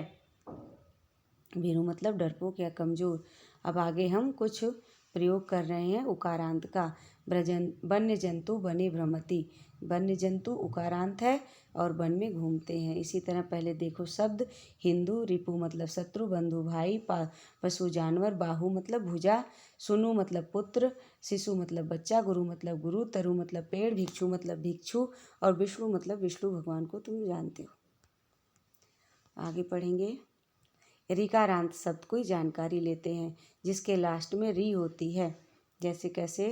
भीरु मतलब डरपोक या कमजोर। अब आगे हम कुछ प्रयोग कर रहे हैं उकारांत का। वन्य जंतु वने भ्रमति, वन्य जंतु उकारांत है और वन में घूमते हैं। इसी तरह पहले देखो शब्द। हिंदू, रिपु मतलब शत्रु, बंधु भाई, पशु जानवर, बाहु मतलब भुजा, सुनु मतलब पुत्र, शिशु मतलब बच्चा, गुरु मतलब गुरु, तरु मतलब पेड़, भिक्षु मतलब भिक्षु और विष्णु मतलब विष्णु भगवान को तुम जानते हो। आगे पढ़ेंगे। ऋकारांत शब्द कोई जानकारी लेते हैं जिसके लास्ट में री होती है। जैसे कैसे?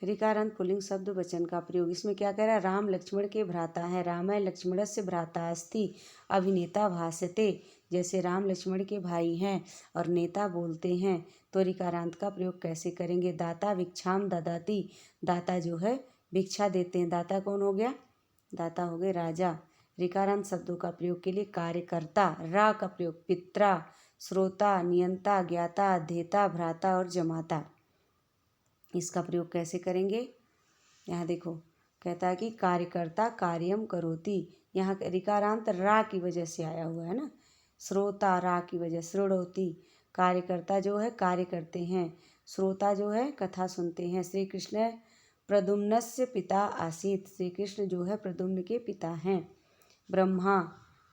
ऋकारांत पुल्लिंग शब्द वचन का प्रयोग। इसमें क्या कह रहा है? राम लक्ष्मण के भ्राता है, रामाय लक्ष्मणस्य भ्राता अस्ति, अभिनेता भाषते। जैसे राम लक्ष्मण के भाई हैं और नेता बोलते हैं, तो ऋकारांत का प्रयोग कैसे करेंगे? दाता भिक्षाम ददाति, दाता जो है भिक्षा देते हैं। दाता कौन हो गया? दाता हो गए राजा। ऋकारांत शब्दों का प्रयोग के लिए कार्यकर्ता, रा का प्रयोग पित्रा, श्रोता, नियंता, ज्ञाता, अध्येता, भ्राता और जमाता। इसका प्रयोग कैसे करेंगे? यहाँ देखो, कहता है कि कार्यकर्ता कार्यम करोति, यहाँ ऋकारांत रा की वजह से आया हुआ है ना। श्रोता रा की वजह, शृणोति। कार्यकर्ता जो है कार्य करते हैं, श्रोता जो है कथा सुनते हैं। श्री कृष्ण प्रद्युम्नस्य पिता आसीत, श्री कृष्ण जो है प्रद्युम्न के पिता हैं। ब्रह्मा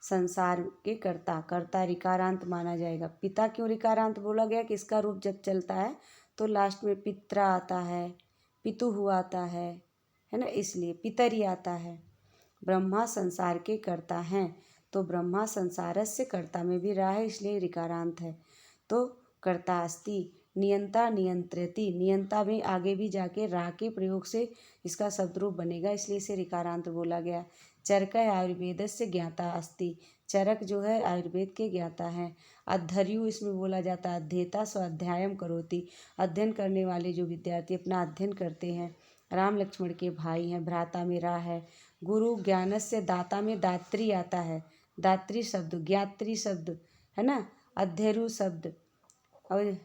संसार के कर्ता, कर्ता ऋकारांत माना जाएगा। पिता क्यों ऋकारांत बोला गया? कि इसका रूप जब चलता है तो लास्ट में पित्रा आता है, पितु आता है ना, इसलिए पितरी आता है। ब्रह्मा संसार के कर्ता हैं, तो ब्रह्मा संसारस्य कर्ता में भी रहा है, इसलिए ऋकारांत है। तो कर्ता अस्ति। नियंता नियंत्रति, नियंता में आगे भी जाके रा के प्रयोग से इसका शब्द रूप बनेगा, इसलिए इसे ऋकारांत बोला गया। चरक आयुर्वेदस्य ज्ञाता अस्ति, चरक जो है आयुर्वेद के ज्ञाता हैं। अध्यर्यु इसमें बोला जाता है अध्येता स्वाध्यायम करोति, अध्ययन करने वाले जो विद्यार्थी अपना अध्ययन करते हैं। राम लक्ष्मण के भाई हैं, भ्राता में रा है। गुरु ज्ञानस्य दाता में दात्री आता है, दात्री शब्द, ज्ञात्री शब्द है ना, अध्ययु शब्द और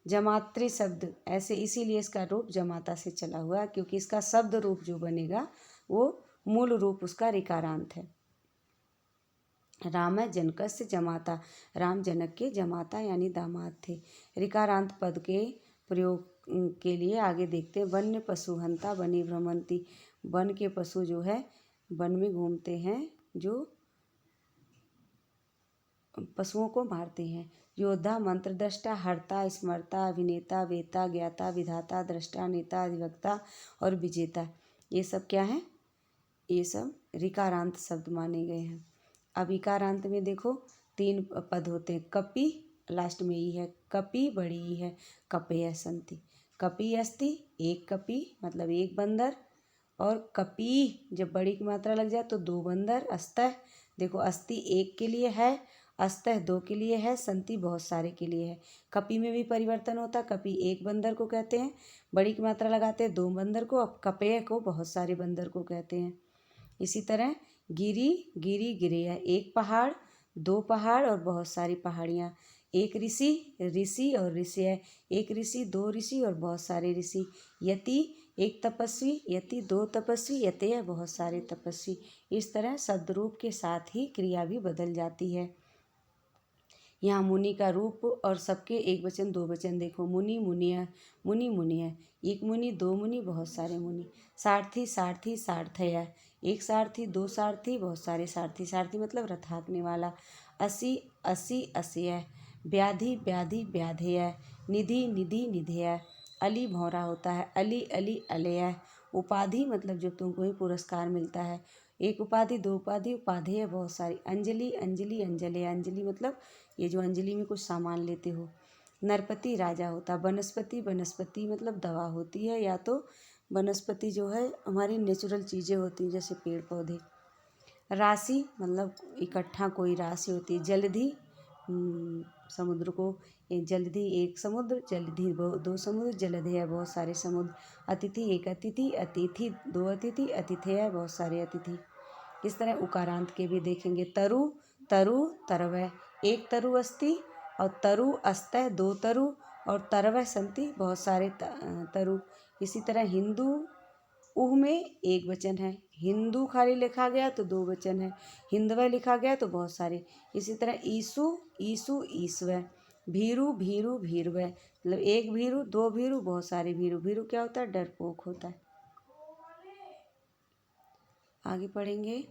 जमात्री शब्द, ऐसे इसीलिए इसका रूप जमाता से चला हुआ, क्योंकि इसका शब्द रूप जो बनेगा वो मूल रूप उसका ऋकारांत है। राम जनकस्य जमाता, राम जनक के जमाता यानी दामाद थे। ऋकारांत पद के प्रयोग के लिए आगे देखते हैं। वन्य पशु हंता वनी भ्रमंती, वन के पशु जो है वन में घूमते हैं, जो पशुओं को मारते हैं। योद्धा मंत्रद्रष्टा हर्ता स्मर्ता अभिनेता वेता ज्ञाता विधाता दृष्टा नेता अधिवक्ता और विजेता, ये सब क्या है, ये सब ऋकारांत शब्द माने गए हैं। अब इकारांत में देखो 3 पद होते हैं। कपि लास्ट में ई है, कपि बड़ी ई है, कपय संति, कपि अस्ति एक कपि मतलब एक बंदर, और कपि जब बड़ी की मात्रा लग जाए तो 2 बंदर। अस्तः देखो अस्ति एक के लिए है, अस्तः 2 के लिए है, संति बहुत सारे के लिए है। कपि में भी परिवर्तन होता, कपि एक बंदर को कहते हैं, बड़ी की मात्रा लगाते हैं 2 बंदर को, अब कपय को बहुत सारे बंदर को कहते हैं। इसी तरह गिरी गिरी गिरिया, एक पहाड़ 2 पहाड़ और बहुत सारी पहाड़ियाँ। एक ऋषि ऋषि और ऋषि, एक ऋषि 2 ऋषि और बहुत सारे ऋषि। यति एक तपस्वी, यति 2 तपस्वी, यतय बहुत सारे तपस्वी। इस तरह शब्द रूप के साथ ही क्रिया भी बदल जाती है। यहाँ मुनि का रूप और सबके एक वचन 2 वचन देखो, मुनि मुनिया, मुनि मुनिया, एक मुनि 2 मुनि बहुत सारे मुनि। सारथी सारथी सारथया, एक सारथी 2 सारथी बहुत सारे सारथी, सारथी मतलब रथ हाँकने वाला। असी असी अस्य, व्याधि व्याधि व्याधेय, निधि निधि निधेय। अली भौरा होता है, अली अली अलय। उपाधि मतलब जब तुमको ही पुरस्कार मिलता है, एक उपाधि 2 उपाधि, उपाधेय बहुत सारी। अंजलि अंजलि अंजलि, अंजलि मतलब ये जो अंजलि में कुछ सामान लेते हो। नरपति राजा होता है। वनस्पति वनस्पति मतलब दवा होती है, या तो वनस्पति जो है हमारी नेचुरल चीज़ें होती हैं जैसे पेड़ पौधे। राशि मतलब इकट्ठा कोई राशि होती है। जलधि समुद्र को, जलधि एक समुद्र, जलधि 2 समुद्र, जलधेय बहुत सारे समुद्र। अतिथि एक अतिथि, अतिथि 2 अतिथि, अतिथेय बहुत सारे अतिथि। इस तरह उकारांत के भी देखेंगे। तरु तरु तरवय, एक तरु अस्ति, और तरु अस्तः 2 तरु, और तरवय संति बहुत सारे तरु। इसी तरह हिंदू उह में एक वचन है, हिंदू खाली लिखा गया तो 2 वचन है, हिंदवय लिखा गया तो बहुत सारे। इसी तरह ईसु ईसु ईसवय, भीरु भीरु भीरवय मतलब एक भीरु 2 भीरु बहुत सारे भीरु। भीरु क्या होता है, डरपोक होता है। आगे पढ़ेंगे।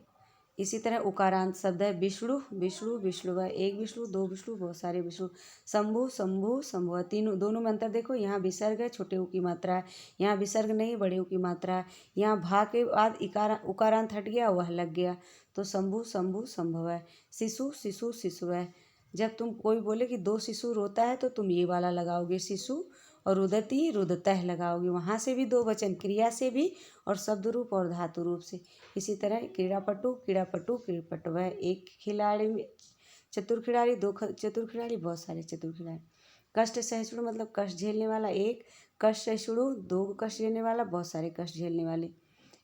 इसी तरह उकारांत शब्द है विष्णु विष्णु विष्णुवय, एक विष्णु 2 विष्णु बहुत सारे विष्णु। शंभु शंभु शंभु, तीनों दोनों में अंतर देखो, यहाँ विसर्ग है छोटे ऊ की मात्रा है, यहाँ विसर्ग नहीं बड़े ऊ की मात्रा है। यहाँ भा के बाद उकारांत हट गया, वह लग गया, तो शंभु शंभु शंभव है। शिशु शिशु शिशु है, जब तुम कोई बोले कि 2 शिशु रोता है तो तुम ये वाला लगाओगे शिशु, और रुदती रुदतः लगाओगे, वहाँ से भी 2 वचन, क्रिया से भी और शब्द रूप और धातु रूप से। इसी तरह क्रीड़ापटु क्रीड़ापटु क्रीड़पटु है, एक खिलाड़ी चतुर खिलाड़ी 2 चतुर खिलाड़ी बहुत सारे चतुर खिलाड़ी। कष्ट सहिष्णु मतलब कष्ट झेलने वाला, एक कष्ट सहिष्णु 2 कष्ट झेलने वाला बहुत सारे कष्ट झेलने वाले।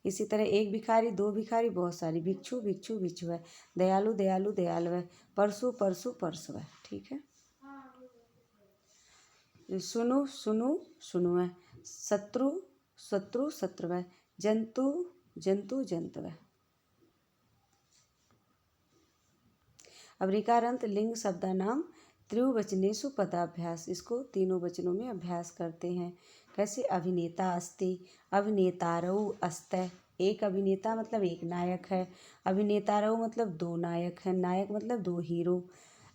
इसी तरह एक भिखारी 2 भिखारी बहुत सारी। भिक्षु भिक्षु भिक्षु है, दयालु दयालु दयालु है, परशु परशु परशु है। ठीक है। सुनु सुनु सुनु है, शत्रु शत्रु शत्रु है, जंतु जंतु जंतु है। अब ऋकारांत लिंग शब्दानाम त्रिवचनेषु पदाभ्यास, इसको 3 वचनों में अभ्यास करते हैं। कैसे, अभिनेता अस्ति, अभिनेतारौ अस्तः, एक अभिनेता मतलब एक नायक है, अभिनेतारौ मतलब 2 नायक हैं, नायक मतलब 2 हीरो,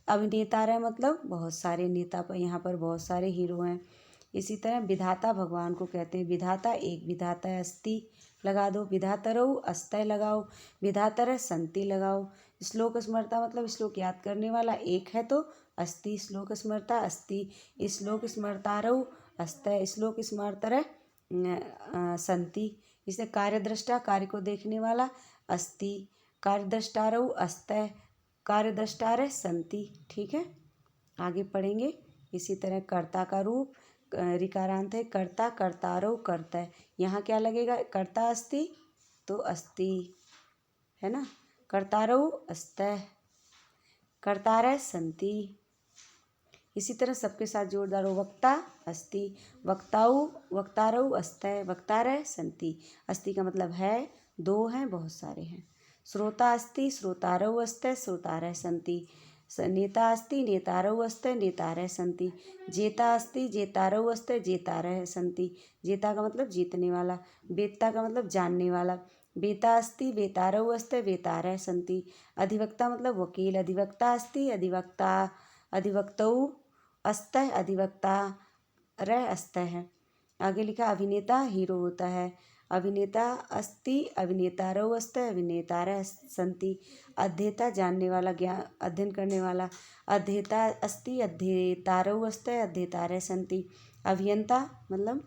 अभिनेतारय मतलब बहुत सारे नेता, पर यहाँ पर बहुत सारे हीरो हैं। इसी तरह विधाता भगवान को कहते हैं, विधाता एक विधाता है, अस्ति लगा दो, विधातरौ अस्तय लगाओ, विधातर संति लगाओ। श्लोक स्मरता मतलब श्लोक याद करने वाला, एक है तो अस्ति श्लोक स्मरता, अस्ति श्लोक स्मरतारौ, अस्तः श्लोक स्मरतर संति। इसे कार्यदृष्टा, कार्य को देखने वाला, अस्ति कार्यदृष्टारौ, अस्तः कार्यदृष्टारः संति। ठीक है, आगे पढ़ेंगे। इसी तरह कर्ता का रूप ऋकारांत है, कर्ता कर्तारौ कर्ता। यहाँ क्या लगेगा, कर्ता अस्ति तो अस्ति, है ना, कर्तारौ अस्तः कर्तारः संति। इसी तरह सबके साथ जोरदार हो, वक्ता अस्ति वक्ताऊ वक्तारौ अस्तः वक्तारः संति। अस्ति का मतलब है, दो हैं, बहुत सारे हैं। श्रोता अस्ति श्रोतारौ अस्तः श्रोतारः संति। नेता अस्ति नेतारौ अस्तः नेतारः संति। जेता अस्ति जेतारौ अस्तः जेतारः संति। जेता का मतलब जीतने वाला, वेत्ता का मतलब जानने वाला। वेता अस्ति वेतारौ अस्तः वेतारः संति। अधिवक्ता मतलब वकील, अधिवक्ता अस्ति अधिवक्तौ अस्तः अधिवक्ता रह अस्तः है। आगे लिखा अभिनेता हीरो होता है, अभिनेता अस्ति अभिनेतारौ अस्तः अभिनेतारः संति। अध्येता जानने वाला, ज्ञान अध्ययन करने वाला, अध्येता अस्ति अध्येतारौ अस्तः अध्येतारः संति। अभियंता मतलब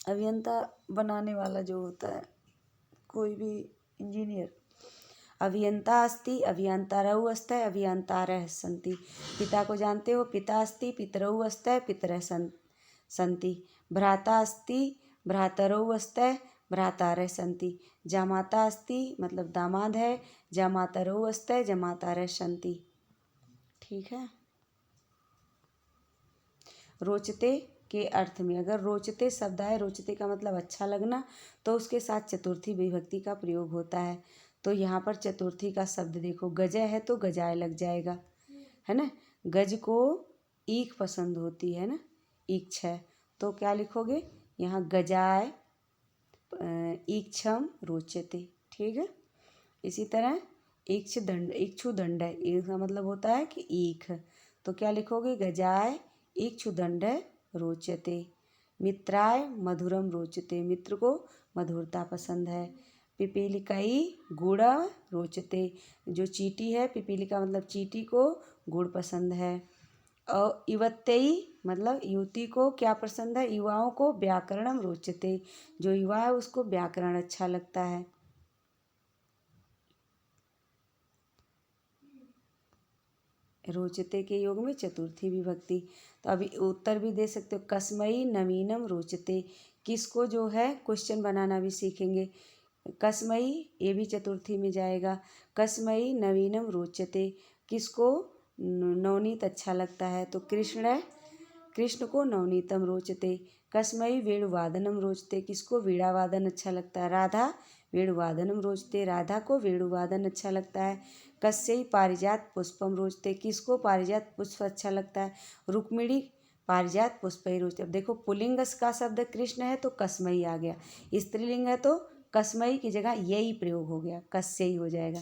अभियंता बनाने वाला जो होता है, कोई भी इंजीनियर। अभियंता अस्ति अभियंतारौ अस्तः अभियंतारः संति। पिता को जानते हो, पिता अस्ति पितरौ अस्तः पितरः संति। भ्राता अस्ति भ्रातरौ अस्तः भ्रातारः संति। जामाता अस्ति मतलब दामाद है, जामातरौ अस्तः जमातारः संति। ठीक है। रोचते के अर्थ में अगर रोचते शब्द आए, रोचते का मतलब अच्छा लगना, तो उसके साथ चतुर्थी विभक्ति का प्रयोग होता है। तो यहाँ पर चतुर्थी का शब्द देखो, गजय है तो गजाय लग जाएगा, है ना। गज को ईख पसंद होती है ना, ईक्ष है, तो क्या लिखोगे यहाँ, गजाय ईक्षम रोचते। ठीक है। इसी तरह इक्षुदंड है, इसका मतलब होता है कि ईख, तो क्या लिखोगे, गजाय इक्षुदंड रोचते। मित्राय मधुरम रोचते, मित्र को मधुरता पसंद है। पिपीलिकाई गुड़ रोचते, जो चींटी है, पिपीलिका मतलब चींटी को गुड़ पसंद है। और युवत्यई मतलब युवती को क्या पसंद है, युवाओं को व्याकरणम रोचते, जो युवा है उसको व्याकरण अच्छा लगता है। रोचते के योग में चतुर्थी विभक्ति। तो अभी उत्तर भी दे सकते हो, कस्मई नवीनम रोचते, किसको जो है क्वेश्चन बनाना भी सीखेंगे। कस्मई ये भी चतुर्थी में जाएगा। कस्मई नवीनम रोचते, किसको नवनीत अच्छा लगता है, तो कृष्ण को नवनीतम रोचते। कस्मई वेणुवादनम रोचते, किसको वीणावादन अच्छा लगता है, राधा वेणुवादनम रोचते, राधा को वेणुवादन अच्छा लगता है। कस्यई पारिजात पुष्पम रोचते, किसको पारिजात पुष्प अच्छा लगता है, रुक्मिणी पारिजात पुष्प ही रोचते। अब देखो पुल्लिंग का शब्द कृष्ण है तो कस्मई आ गया, स्त्रीलिंग है तो कस्मई की जगह यही प्रयोग हो गया, कस्यई हो जाएगा।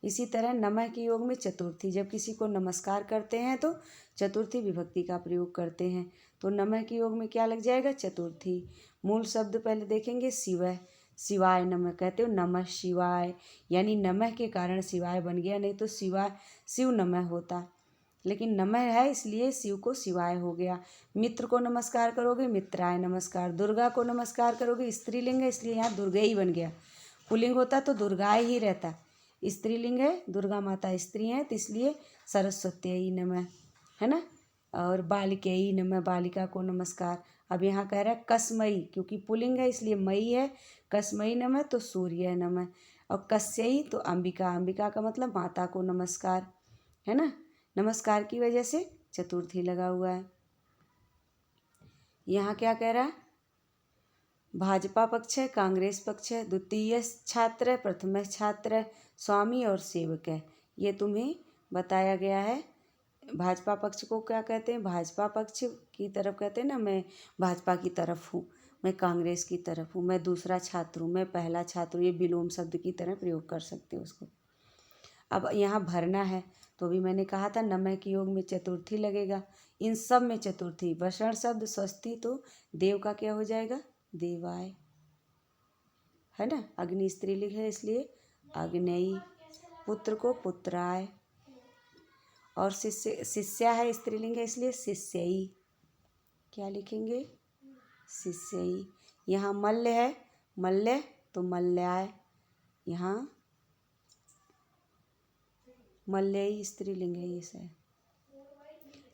इसी तरह नमः के योग में चतुर्थी, जब किसी को नमस्कार करते हैं तो चतुर्थी विभक्ति का प्रयोग करते हैं, तो नमः के योग में क्या लग जाएगा, चतुर्थी। मूल शब्द पहले देखेंगे, शिवः शिवाय नमः, कहते हो नमः शिवाय, यानी नमः के कारण शिवाय बन गया, नहीं तो शिव नमः होता, लेकिन नमः है इसलिए शिव को शिवाय हो गया। मित्र को नमस्कार करोगे, मित्राय नमस्कार। दुर्गा को नमस्कार करोगे, स्त्रीलिंग है इसलिए यहाँ दुर्गा ही बन गया। पुल्लिंग होता तो दुर्गाय ही रहता, स्त्रीलिंग है, दुर्गा माता स्त्री हैं, तो इसलिए सरस्वती नमः, है ना। और बालिकेयी नमः, बालिका को नमस्कार। अब यहाँ कह रहा है कसमई, क्योंकि पुल्लिंग है इसलिए मई है, कसमई नमः तो सूर्य नमः। और कस्यई तो अंबिका का मतलब माता को नमस्कार, है ना। नमस्कार की वजह से चतुर्थी लगा हुआ है। यहाँ क्या कह रहा है, भाजपा पक्ष है, कांग्रेस पक्ष है, द्वितीय छात्र है, प्रथम छात्र है, स्वामी और सेवक है, ये तुम्हें बताया गया है। भाजपा पक्ष को क्या कहते हैं, भाजपा पक्ष की तरफ कहते हैं ना, मैं भाजपा की तरफ हूँ, मैं कांग्रेस की तरफ हूँ, मैं दूसरा छात्र हूँ, मैं पहला छात्र हूँ, ये विलोम शब्द की तरह प्रयोग कर सकते हो उसको। अब यहाँ भरना है, तो भी मैंने कहा था नमः के योग में चतुर्थी लगेगा, इन सब में चतुर्थी। वषण शब्द स्वस्ति तो देव का क्या हो जाएगा, देवाय, है ना। अग्नि स्त्रीलिंग है इसलिए अग्नेयी, पुत्र को पुत्राय, और शिष्या है, स्त्रीलिंग है, इसलिए शिष्यई। क्या लिखेंगे? शिष्यई। यहाँ मल्ल है, मल्य तो मल्याय। यहाँ मल्यई स्त्रीलिंग है, ये है।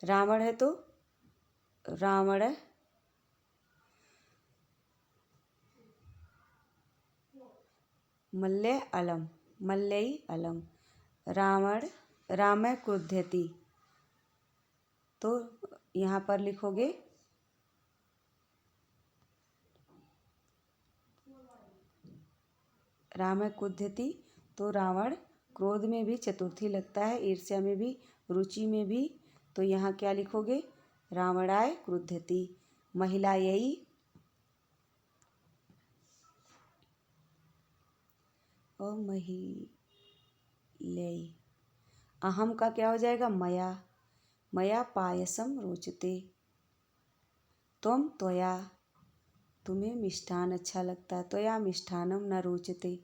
रावण है तो रावण, मल्य अलम, मल्यई अलम। रावण राम क्रुध्यति, तो यहाँ पर लिखोगे राम क्रुध्यति, तो रावण क्रोध में भी चतुर्थी लगता है, ईर्ष्या में भी, रुचि में भी। तो यहाँ क्या लिखोगे? रावणाय क्रुध्यति। महिलायई, और महिलई। अहम का क्या हो जाएगा? मया, मया पायसम रोचते। त्वम त्वया, तुम्हें मिष्ठान अच्छा लगता है, त्वया मिष्ठानम न रोचते।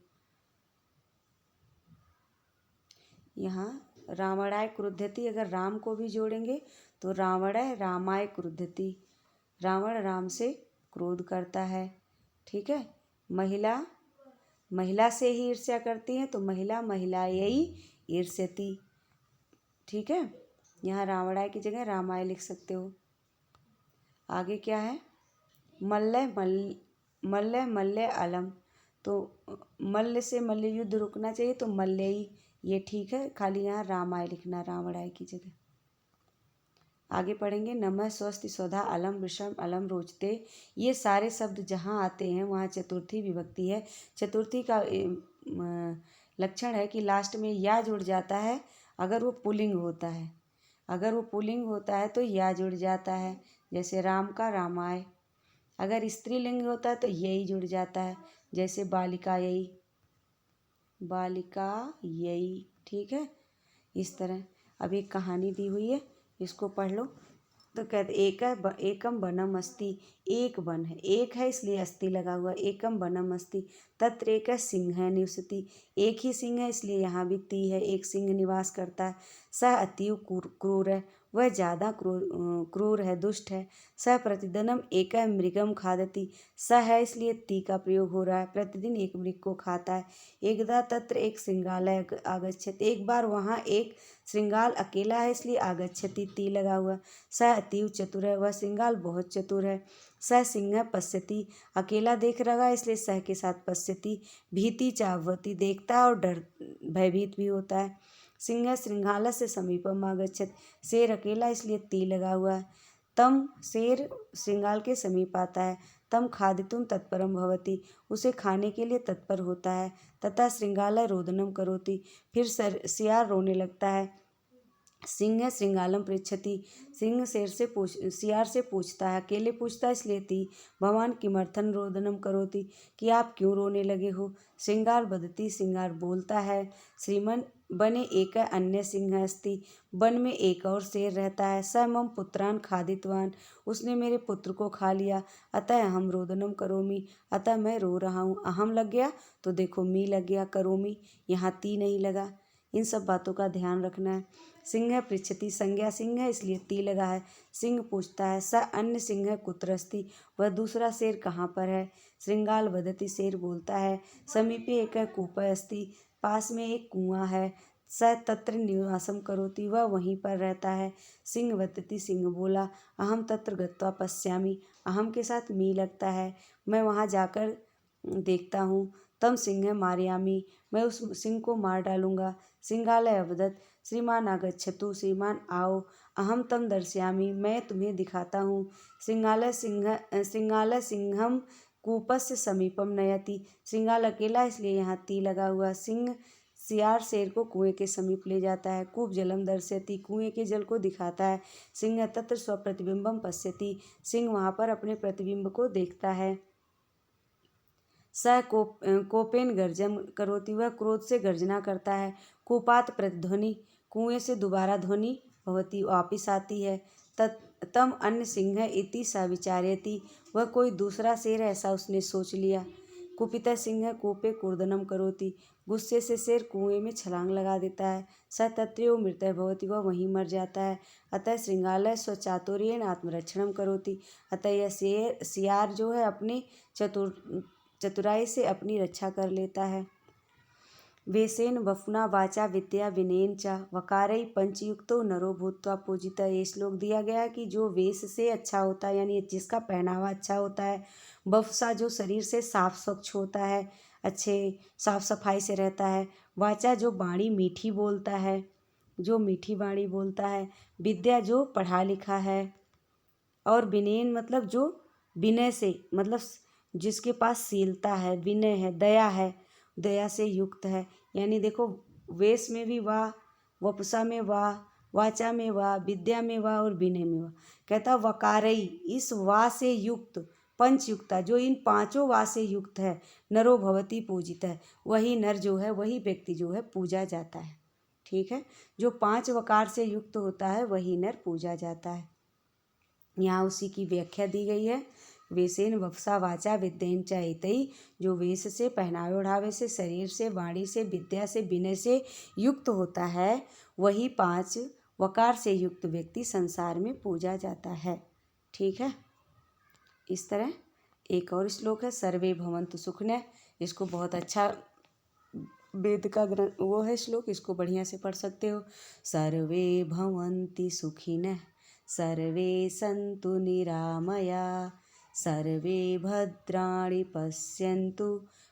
यहाँ रावणाय क्रुध्यति, अगर राम को भी जोड़ेंगे तो रावणाय रामाय क्रुध्यति, रावण राम से क्रोध करता है। ठीक है। महिला महिला से ही ईर्ष्या करती हैं, तो महिला महिलायई ईर्ष्यति। ठीक है। यहाँ रावणाय की जगह रामाय लिख सकते हो। आगे क्या है? मल्ल मल्य अलम, तो मल्ल से मल्ल युद्ध रुकना चाहिए, तो मल्यई, ये ठीक है। खाली यहाँ रामाय लिखना रावणाय की जगह। आगे पढ़ेंगे। नमः स्वस्ति स्वधा अलम वृषम अलम रोचते। ये सारे शब्द जहाँ आते हैं वहाँ चतुर्थी विभक्ति है। चतुर्थी का लक्षण है कि लास्ट में या जुड़ जाता है अगर वो पुल्लिंग होता है। अगर वो पुल्लिंग होता है तो या जुड़ जाता है, जैसे राम का रामाय। अगर स्त्रीलिंग होता है तो यही जुड़ जाता है, जैसे बालिका यही, बालिका यही। ठीक है। इस तरह अब एक कहानी दी हुई है, इसको पढ़ लो। तो कहते एकम वनम अस्ति, एक वन है, एक है इसलिए अस्ति लगा हुआ। एकम वनम अस्ति तत्र एक सिंह निवसति, एक ही सिंह है इसलिए यहाँ भी ती है, एक सिंह निवास करता है। सह अतीव क्रूर है, वह ज़्यादा क्रूर है, दुष्ट है। सह प्रतिदिनम एक मृगम खादति, स है इसलिए ती का प्रयोग हो रहा है, प्रतिदिन एक मृग को खाता है। एकदा तत्र एक श्रृंगालय आगच्छति, एक बार वहाँ एक श्रृंगाल अकेला है इसलिए आगच्छति ती लगा हुआ। सह अतीव चतुर है, वह श्रृंगाल बहुत चतुर है। सह सिंह पश्यति, अकेला देख रहा है इसलिए सह के साथ पश्यति। भीति चावती, देखता है और डर भयभीत भी होता है। सिंह श्रृंगाल से समीपम आगच्छति, शेर अकेला इसलिए ती लगा हुआ है। तम, शेर श्रृंगाल के समीप आता है। तम खादितुम तत्परम भवति, उसे खाने के लिए तत्पर होता है। तथा श्रृंगाल रोदनम करोति, फिर सियार रोने लगता है। सिंह श्रृंगालम पृच्छति, सिंह सियार से पूछता है, अकेले पूछता है इसलिए ती। भवान किमर्थन रोदनम करोति, कि आप क्यों रोने लगे हो। श्रृंगार बदती, श्रृंगार बोलता है। श्रीमन बने एक अन्य सिंह अस्ति, वन में एक और शेर रहता है। स मम पुत्रान खादितवान, उसने मेरे पुत्र को खा लिया। अतः अहम रोदनम करोमि, अतः मैं रो रहा हूँ। अहम लग गया तो देखो मी लग गया, करोमि यहाँ ती नहीं लगा। इन सब बातों का ध्यान रखना है। सिंह पृच्छति, संज्ञा सिंह है इसलिए ती लगा है। सिंह पूछता है, स अन्य सिंह कुत्र अस्ति, वह दूसरा शेर कहाँ पर है। श्रृंगाल वदति, शेर बोलता है। समीपे एक कूप अस्ति, पास में एक कुआं है। स तत्र निवासम करोति, वह वहीं पर रहता है। सिंह वदति, सिंह बोला। अहम तत्र गत्वा पश्यामि, अहम के साथ मी लगता है, मैं वहाँ जाकर देखता हूँ। तम सिंह मारयामी, मैं उस सिंह को मार डालूंगा। सिंहालय अवदत, श्रीमान आगच्छतु, श्रीमान आओ। अहम तम दर्शयामी, मैं तुम्हें दिखाता हूँ। श्रृंगाल सिंहम कूपस्य समीपम नयति, श्रृंगाल अकेला इसलिए यहाँ ती लगा हुआ। सिंह सियार शेर को कुएं के समीप ले जाता है। कूप जलम दर्शयति, कुएं के जल को दिखाता है। सिंह तत्र स्वप्रतिबिंबम पश्यति, सिंह वहाँ पर अपने प्रतिबिंब को देखता है। स कोपेन गर्जन करोति, वह क्रोध से गर्जना करता है। कूपात प्रतिध्वनि, कुएं से दोबारा ध्वनि भवती, वापिस आती है। तम अन्य सिंह इति स विचार्यति, वह कोई दूसरा शेर ऐसा उसने सोच लिया। कुपितः सिंह कूपे कूर्दनम करोति, गुस्से से शेर कुएं में छलांग लगा देता है। स तत्रेव मृतः भवति, वह वहीं मर जाता है। अतः श्रृंगालय स्वचातुर्येण आत्मरक्षणम करोति, अतः यह सियार जो है अपनी चतुराई से अपनी रक्षा कर लेता है। वेशेन वपुना वाचा विद्या विनयेन च वकारई पंचयुक्तो नरो भूत्वा पूजिता। ये श्लोक दिया गया है कि जो वेश से अच्छा होता है, यानी जिसका पहनावा अच्छा होता है, वपुषा जो शरीर से साफ स्वच्छ होता है, अच्छे साफ सफाई से रहता है, वाचा जो वाणी मीठी बोलता है, जो मीठी वाणी बोलता है, विद्या जो पढ़ा लिखा है, और विनयन मतलब जो विनय से, मतलब जिसके पास शीलता है, विनय है, दया है, दया से युक्त है। यानी देखो, वेश में भी वाह, वपुषा में वाह, वाचा में वाह, विद्या में वाह और विनय में वाह। कहता वकारई, इस वाह से युक्त, पंचयुक्ता जो इन पांचों वाह से युक्त है, नरो भवति पूजित है, वही नर जो है, वही व्यक्ति जो है पूजा जाता है। ठीक है, जो 5 वकार से युक्त होता है वही नर पूजा जाता है। यहाँ उसी की व्याख्या दी गई है। वेशेन वपुषा वाचा विद्येन च एतई, जो वेश से, पहनावे ओढ़ावे से, शरीर से, वाणी से, विद्या से, विनय से युक्त होता है, वही 5 वकार से युक्त व्यक्ति संसार में पूजा जाता है। ठीक है, इस तरह एक और श्लोक है, सर्वे भवन्तु सुखिनः। इसको बहुत अच्छा वेद का ग्रंथ वो है श्लोक, इसको बढ़िया से पढ़ सकते हो। सर्वे भवन्ति सुखिनः, सर्वे सन्तु निरामया, सर्वे भद्राणि पश्यन्तु,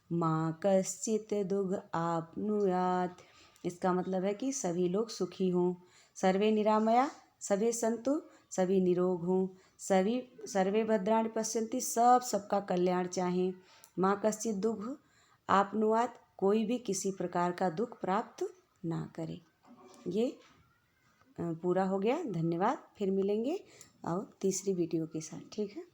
माँ कश्चित् दुःख आपनुयात्। इसका मतलब है कि सभी लोग सुखी हों। सर्वे निरामया, सभी संतु, सभी निरोग हों। सर्वे भद्राणि पश्यन्ति, सबका कल्याण चाहें। माँ कश्चित् दुःख आपनुयात्, कोई भी किसी प्रकार का दुख प्राप्त ना करे। ये पूरा हो गया। धन्यवाद। फिर मिलेंगे और तीसरी वीडियो के साथ। ठीक है।